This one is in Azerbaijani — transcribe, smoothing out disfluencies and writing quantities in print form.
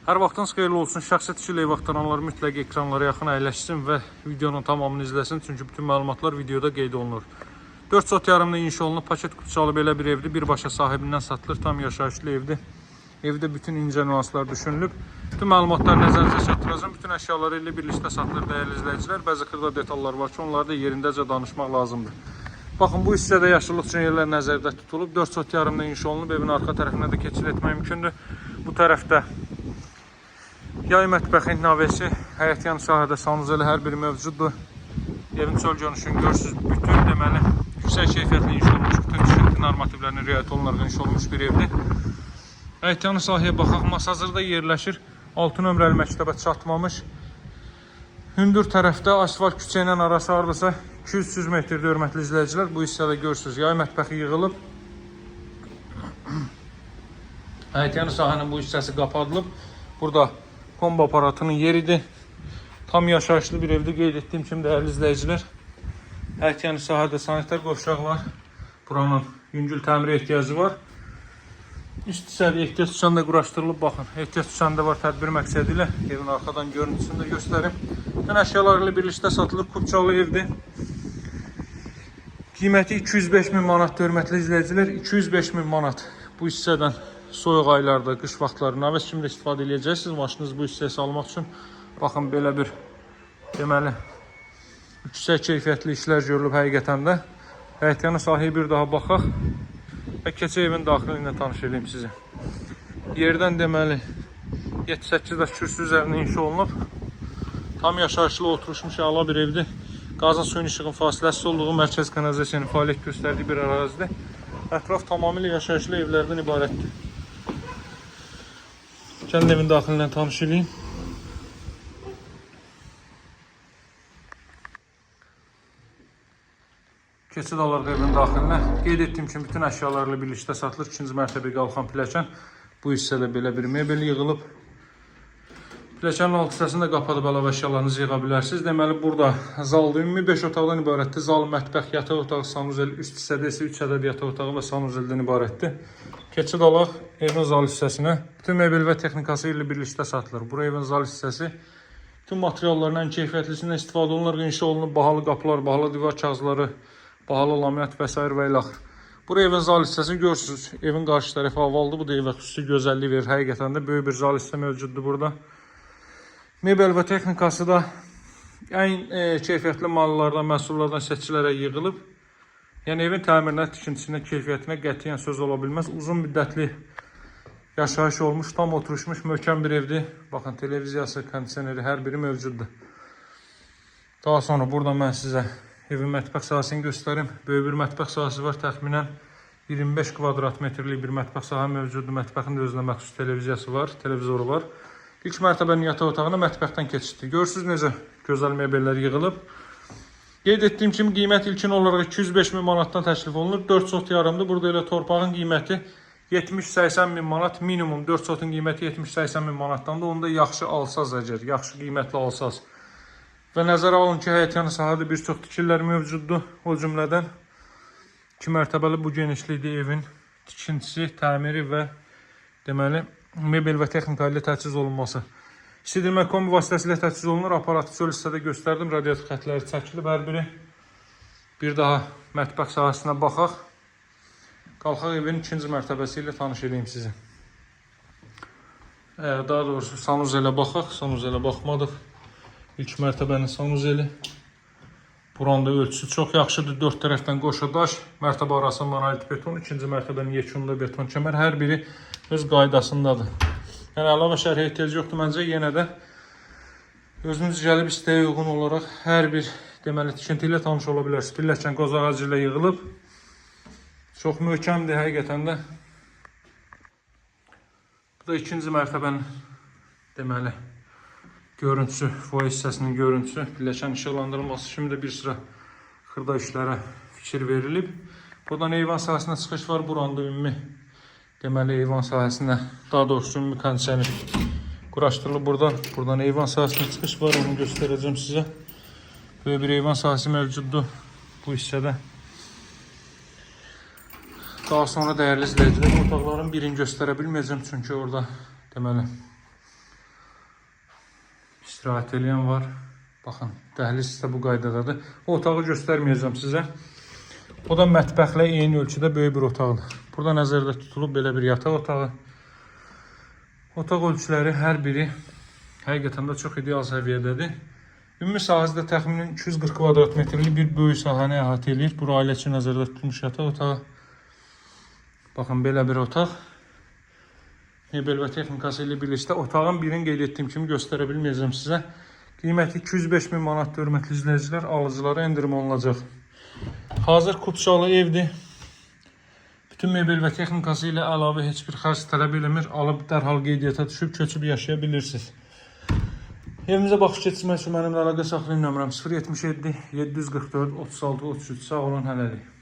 Hər vaxtınız xeyirli olsun. Şəxsi tikili ev axtaranlar mütləq ekranlara yaxın əyləşsin və videonun tamamını izləsin. Çünki bütün məlumatlar videoda qeyd olunur. 4 sot yarımda inşa olunub, paket qutusu alıb belə bir evdir. Birbaşa sahibindən satılır. Tam yaşayışlı evdir. Evdə bütün incə nüanslar düşünülüb. Bütün məlumatlar nəzərinizə çatdıracağım. Bütün əşyaları ilə birlikdə satılır dəyərli izləyicilər. Bəzi xırda detallar var ki, onları da yerindəcə danışmaq lazımdır. Baxın, bu hissədə yaşıllıq üçün yerlər nəzərdə tutulub. 4 sot yarımda inşa olunub. Evin arxa tərəfinə də keçid etmək mümkündür. Bu tərəfdə yay mətbəxin navəsi, həyətyan sahədə sanuzel hər biri mövcuddur. Evin çöl görünüşünü görürsünüz. Bütün deməli yüksək keyfiyyətli inşa olunmuş, bütün tikinti normativlərinə riayət olunaraq inşa olunmuş bir evdir. Həyətyanı sahəyə baxaq, masazırda yerləşir. 6 nömrəli məktəbə çatmamış. Hündür tərəfdə asfalt küçə ilə arası hardasa 200 metrdir, hörmətli izləyicilər. Bu hissədə görürsünüz, yay mətbəxi yığılıb. Həyətyanı sahənin bu hissəsi qapadılıb. Burada kombo aparatının yeridir. Tam yaşayışlı bir evdə qeyd etdiyim kimi dəyərli izləyicilər. Həyətyanı sahədə sanitar qovşaq var. Buranın yüngül təmir ehtiyacı var. Üst hissədə ehtiyac düşəndə quraşdırılıb. Baxın, ehtiyac düşəndə var tədbir məqsədi ilə. Evin arxadan görüntüsünü də göstərim. Bütün əşyalar ilə birlikdə satılır. Kupçalı evdir. Qiyməti 205 min manat, hörmətli izləyicilər. 205 min manat bu hissədən soyuq aylarda, qış vaxtları nəvəs kimi də istifadə edəcəksiniz. Maşınınızı bu hissəyə salmaq üçün. Baxın, belə bir deməli yüksək keyfiyyətli işlər görülüb həqiqətən də. Həyətyanı sahəyə bir daha baxaq və keçə evin daxili ilə tanış edeyim sizi. Yerdən deməli 7-8 daş kürsü üzərində inşa olunub. Tam yaşayışlı oturuşmuş əla bir evdir. Qazın suyun işığın fasiləsiz olduğu mərkəz kanalizasiyanın fəaliyyət göstərdiyi bir ərazidir. Ətraf tamamilə yaşayışlı evlərdən ibarətdir. Gəlin evin daxilindən tanış edeyim. Keçid alırıq evin daxilinə. Qeyd etdiyim kimi bütün əşyalarla birlikdə satılır. 2-ci mərtəbəyə qalxan pilləkən. Bu hissədə belə bir mebel yığılıb. Pilləkənin alt hissəsində qapadıb əlavə əşyalarınızı yığa bilərsiniz. Deməli, burada zalda ümumi 5 otaqdan ibarətdir. Zal, mətbəx, yataq otağı, sanuzel, üst hissədə isə 3 ədəd yataq otağı və sanuzeldən ibarətdir. Keçid alaq evin zal hissəsinə. Bütün mebel və texnikası ilə birlikdə satılır. Bura evin zal hissəsi. Bütün materialların ən keyfiyyətlisindən istifadə olunur. İnşa olunub bahalı qapılar, bahalı divar kağızları, bahalı laminat və s. və ilə. Bura evin zal hissəsini görürsünüz. Evin qarşı tərəfi havaldır. Bu da evə xüsusi gözəllik verir. Həqiqətən də böyük bir zal hissə mövcuddur burada. Mebel və texnikası da ən keyfiyyətli mallardan, məhsullardan seçilərək yığılıb. Yəni evin təmirinə, tikintisinə, keyfiyyətinə qətiyyən söz ola bilməz. Uzun müddətli yaşayış olmuş, tam oturuşmuş, möhkəm bir evdir. Baxın, televiziyası, kondisioneri hər biri mövcuddur. Daha sonra burada mən sizə evin mətbəx sahəsini göstərim. Böyük bir mətbəx sahəsi var. Təxminən 25 kvadrat metrlik bir mətbəx sahə mövcuddur. Mətbəxin də özünə məxsus televiziyası var, televizoru var. İlk mərtəbənin yataq otağına mətbəxdən keçiddir. Görürsünüz necə gözəl mebellər yığılıb. Qeyd etdiyim kimi qiymət ilkin olaraq 205 min manatdan təklif olunur. 4 sot yarımdır. Burada elə torpağın qiyməti 70-80 min manat minimum. 4 sotun qiyməti 70-80 min manatdan da onu da yaxşı alsaz əgər, yaxşı qiymətli alsaz. Və nəzərə alın ki, həyətyanı sahədə bir çox tikililər mövcuddur. O cümlədən 2 mərtəbəli bu genişlikdə evin tikintisi, təmiri və deməli mebel və texnika ilə təchiz olunması. İstidirmə kombi vasitəsilə təchiz olunur. Aparatı çöl hissədə göstərdim. Radiator xətləri çəkilib hər biri. Bir daha mətbəx sahəsinə baxaq. Qalxaq evin 2-ci mərtəbəsi ilə tanış edeyim sizi. Daha doğrusu sanuzelə baxaq. Sanuzelə baxmadıq. İlk mərtəbənin sanuzeli. Buranın da ölçüsü çox yaxşıdır. 4 tərəfdən qoşa daş. Mərtəbə arası monolit beton. 2-ci mərtəbənin yekununda beton kəmər. Hər biri öz qaydasındadır. Yəni əlavə şərhə ehtiyac yoxdur məncə. Yenə də özünüz gəlib istəyə uyğun olaraq hər bir deməli tikinti ilə tanış ola bilərsiniz. Pilləkən qoz ağacı ilə yığılıb. Çox möhkəmdir həqiqətən də. Bu da 2-ci mərtəbənin deməli görüntüsü, foyer hissəsinin görüntüsü. Pilləkən işıqlandırılması kimi də bir sıra xırda işlərə fikir verilib. Buradan eyvan sahəsinə çıxış var. Buranın da ümumi deməli eyvan sahəsinə, daha doğrusu ümumi kondisioner quraşdırılıb burada. Buradan eyvan sahəsinə çıxış var, onu göstərəcəm sizə. Böyle bir eyvan sahəsi mövcuddur bu hissədə. Daha sonra dəyərli izləyicilər, otaqların birini göstərə bilməyəcəm çünki orada deməli istirahət edən var. Baxın, dəhliz isə bu qaydadadır. O otağı göstərməyəcəm sizə. O da mətbəxlə eyni ölçüdə böyük bir otaqdır. Burada nəzərdə tutulub belə bir yataq otağı. Otaq ölçüləri hər biri həqiqətən də çox ideal səviyyədədir. Ümumi sahəsi də təxminən 240 kvadrat metrlik bir böyük sahəni əhatə edir. Bura ailə üçün nəzərdə tutulmuş yataq otağı. Baxın, belə bir otaq. Mebel və texnikası ilə birlikdə otağın birini qeyd etdiyim kimi göstərə bilməyəcəm sizə. Qiyməti 205.000 manatdır, hörmətli izləyicilər, alıcılara endirim olunacaq. Hazır kupçalı evdir. Bütün mebel və texnikası ilə əlavə heç bir xərc tələb eləmir. Alıb dərhal qeydiyyata düşüb, köçüb yaşaya bilirsiniz. Evimizə baxış keçirmək üçün mənimlə əlaqə saxlayın. Nömrəm 077 744 36 33. Sağ olun, hələlik.